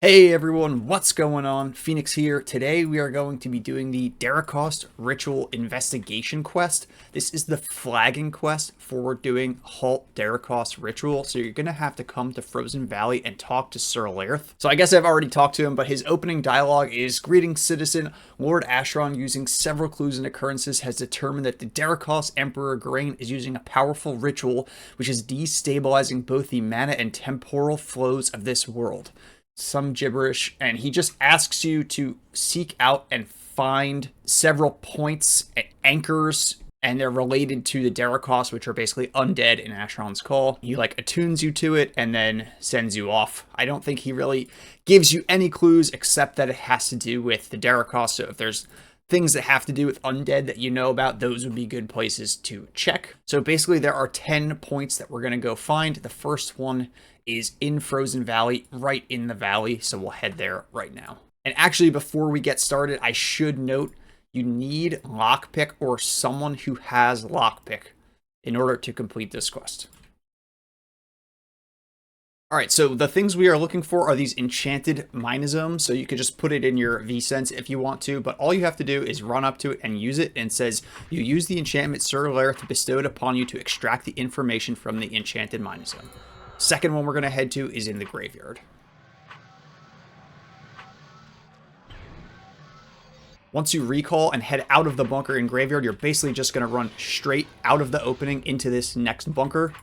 Hey everyone, what's going on? Phoenix here. Today we are going to be doing the Dericost Ritual Investigation Quest. This is the flagging quest for doing Halt Dericost Ritual, so you're going to have to come to Frozen Valley and talk to Sir Lairth. So I guess I've already talked to him, but his opening dialogue is, "Greetings, citizen. Lord Asheron, using several clues and occurrences, has determined that the Dericost Emperor Grain is using a powerful ritual which is destabilizing both the mana and temporal flows of this world." Some gibberish, and he just asks you to seek out and find several points, anchors, and they're related to the Dericost, which are basically undead in Asheron's Call. He attunes you to it and then sends you off. I don't think he really gives you any clues except that it has to do with the Dericost. So if there's things that have to do with undead that you know about, those would be good places to check. So basically there are 10 points that we're going to go find. The first one is in Frozen Valley, right in the valley, so we'll head there right now. And actually, before we get started, I should note you need lockpick or someone who has lockpick in order to complete this quest. Alright, so the things we are looking for are these Enchanted Minosomes, so you could just put it in your V-Sense if you want to, but all you have to do is run up to it and use it, and it says, you use the enchantment Sir Lairth bestowed upon you to extract the information from the Enchanted Minosome. Second one we're going to head to is in the graveyard. Once you recall and head out of the bunker in graveyard, you're basically just going to run straight out of the opening into this next bunker.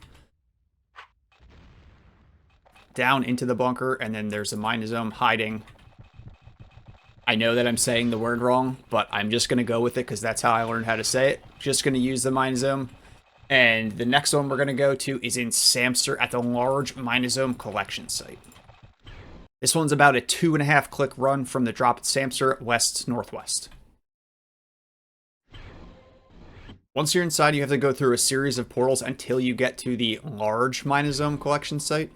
Down into the bunker, and then there's a Minosome hiding. I know that I'm saying the word wrong, but I'm just going to go with it because that's how I learned how to say it. Just going to use the Minosome. And the next one we're going to go to is in Samster at the large Minosome collection site. This one's about a 2.5 click run from the drop at Samster, west-northwest. Once you're inside, you have to go through a series of portals until you get to the large Minosome collection site.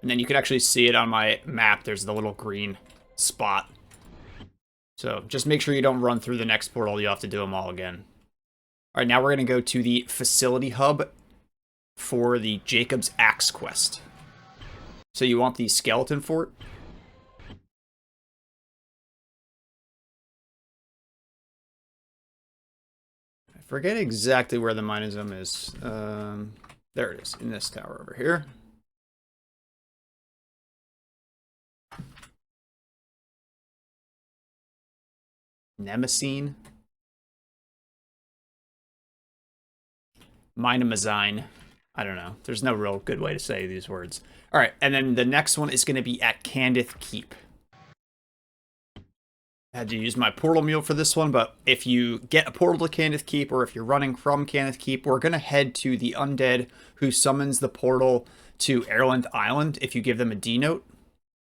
And then you can actually see it on my map. There's the little green spot. So just make sure you don't run through the next portal. You'll have to do them all again. All right, now we're going to go to the facility hub for the Jacob's Axe quest. So you want the skeleton fort. I forget exactly where the Minosome is. There it is, in this tower over here. Nemesine. Minomazine. I don't know. There's no real good way to say these words. All right, and then the next one is going to be at Candith Keep. I had to use my portal mule for this one, but if you get a portal to Candith Keep, or if you're running from Candith Keep, we're going to head to the undead who summons the portal to Erland Island if you give them a D note.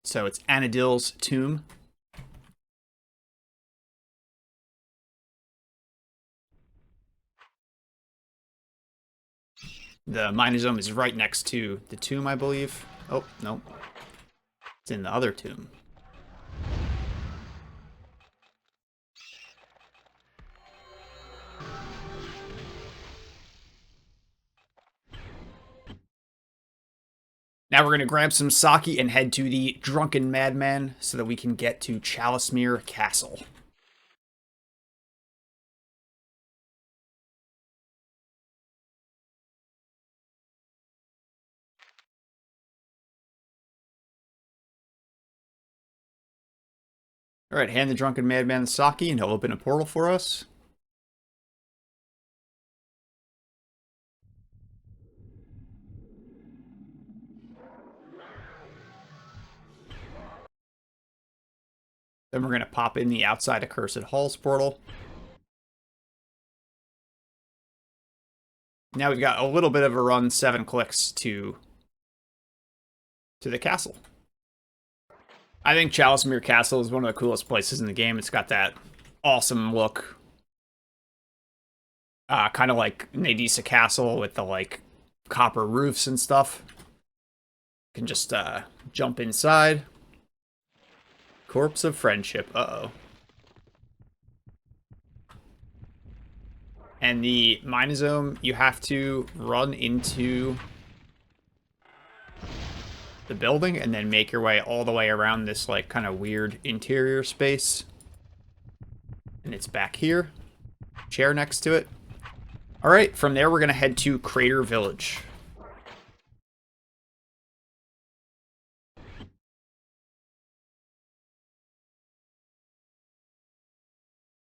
So it's Anvils Tomb. The Minosome is right next to the tomb, I believe. Oh, no. It's in the other tomb. Now we're going to grab some sake and head to the Drunken Madman so that we can get to Chalicemere Castle. Alright, hand the Drunken Madman the sake and he'll open a portal for us. Then we're going to pop in the Outside Accursed Halls portal. Now we've got a little bit of a run, 7 clicks to the castle. I think Chalicemere Castle is one of the coolest places in the game. It's got that awesome look. Kind of like Nadisa Castle with the copper roofs and stuff. You can just jump inside. Corpse of Friendship. Uh-oh. And the Minosome, you have to run into the building and then make your way all the way around this like kind of weird interior space. And it's back here. Chair next to it. All right, from there we're going to head to Crater Village.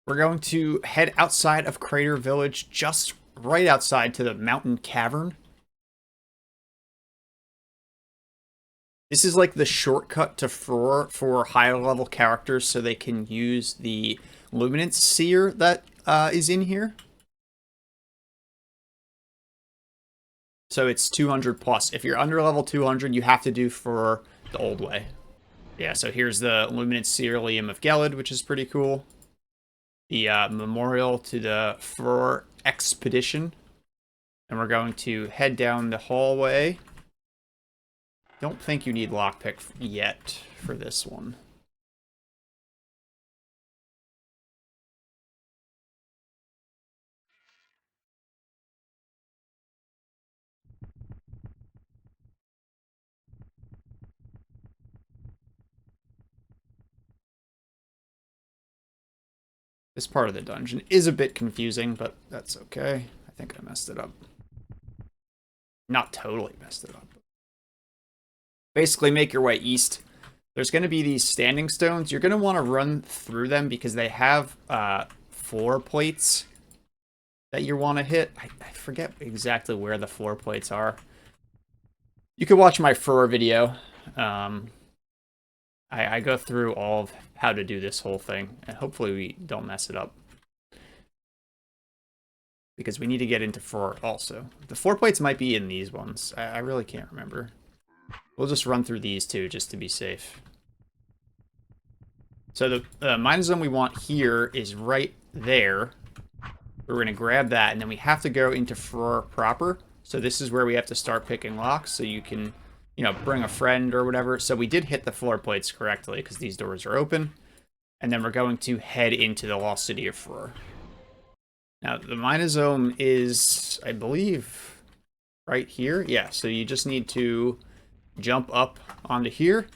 We're going to head outside of Crater Village, just right outside to the mountain cavern. This is like the shortcut to Frore for higher level characters so they can use the Luminance Seer that is in here. So it's 200 plus. If you're under level 200, you have to do for the old way. Yeah, so here's the Luminance Seer Liam of Gelid, which is pretty cool. The memorial to the Frore expedition. And we're going to head down the hallway. Don't think you need lockpick yet for this one. This part of the dungeon is a bit confusing, but that's okay. I think I messed it up. Not totally messed it up. Basically, make your way east. There's going to be these standing stones. You're going to want to run through them because they have floor plates that you want to hit. I forget exactly where the floor plates are. You can watch my Frore video. I go through all of how to do this whole thing, and hopefully we don't mess it up. Because we need to get into Frore also. The floor plates might be in these ones. I really can't remember. We'll just run through these two just to be safe. So the Minozome we want here is right there. We're going to grab that, and then we have to go into Frore proper. So this is where we have to start picking locks, so you can, you know, bring a friend or whatever. So we did hit the floor plates correctly, because these doors are open. And then we're going to head into the Lost City of Frore. Now, the Minozome is, I believe, right here. Yeah, so you just need to jump up onto here.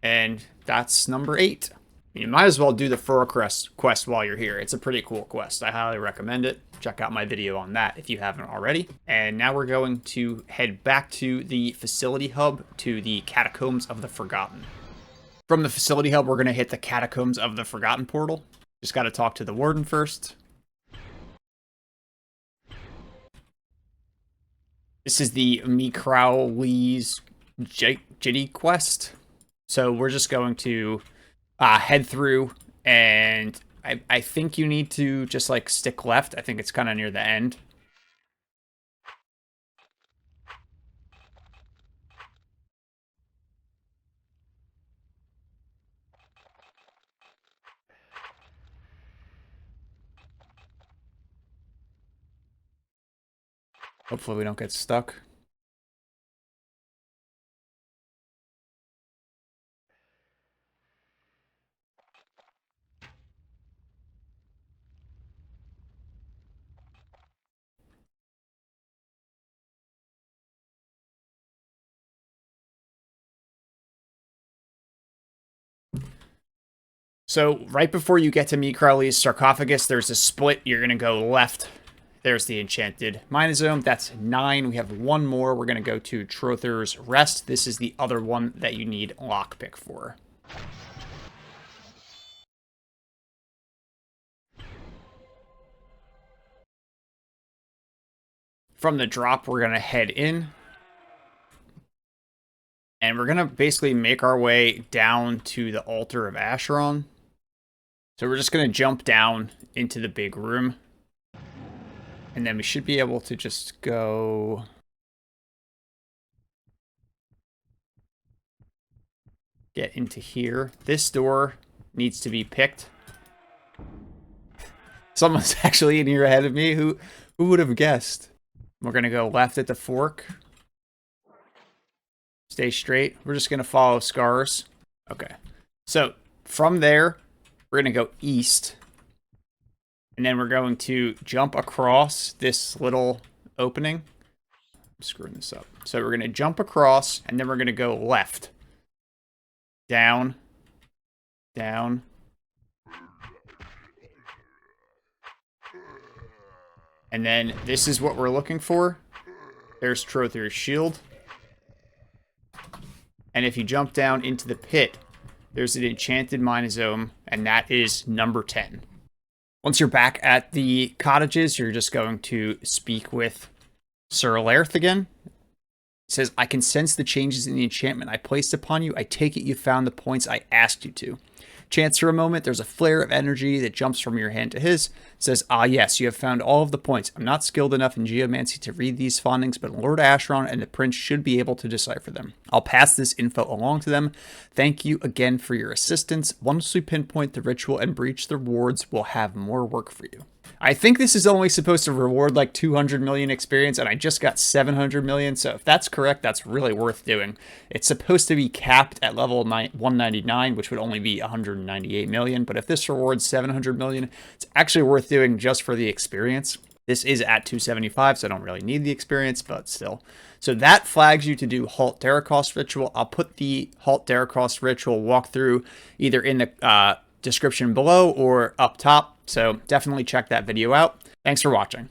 And that's number 8. You might as well do the Frore quest while you're here. It's a pretty cool quest. I highly recommend it. Check out my video on that if you haven't already. And now we're going to head back to the facility hub to the Catacombs of the Forgotten. From the facility hub, we're going to hit the Catacombs of the Forgotten portal. Just got to talk to the warden first. This is the Crowley's Jitty Quest. So we're just going to head through, and I think you need to just like stick left. I think it's kind of near the end. Hopefully we don't get stuck. So right before you get to Crowley's sarcophagus, there's a split. You're going to go left. There's the Enchanted Minosome. That's 9. We have one more. We're going to go to Trother's Rest. This is the other one that you need lockpick for. From the drop, we're going to head in. And we're going to basically make our way down to the altar of Asheron. So we're just going to jump down into the big room. And then we should be able to just go... get into here. This door needs to be picked. Someone's actually in here ahead of me. Who would have guessed? We're going to go left at the fork. Stay straight. We're just going to follow scars. Okay. So from there, we're going to go east. And then we're going to jump across this little opening. screwing this up. So we're going to jump across, and then we're going to go left. Down. Down. And then this is what we're looking for. There's Trother's shield. And if you jump down into the pit, there's an Enchanted Minosome, and that is number 10. Once you're back at the cottages, you're just going to speak with Sir Lairth again. It says, I can sense the changes in the enchantment I placed upon you. I take it you found the points I asked you to. Chance for a moment, there's a flare of energy that jumps from your hand to his. It says, ah yes, you have found all of the points. I'm not skilled enough in geomancy to read these findings, but Lord Asheron and the Prince should be able to decipher them. I'll pass this info along to them. Thank you again for your assistance. Once we pinpoint the ritual and breach the rewards, we'll have more work for you. I think this is only supposed to reward like 200 million experience, and I just got 700 million, so if that's correct, that's really worth doing. It's supposed to be capped at level 199, which would only be 198 million, but if this rewards 700 million, it's actually worth doing just for the experience. This is at 275, so I don't really need the experience, but still. So that flags you to do Halt Dericost Ritual. I'll put the Halt Dericost Ritual walkthrough either in the description below or up top. So definitely check that video out. Thanks for watching.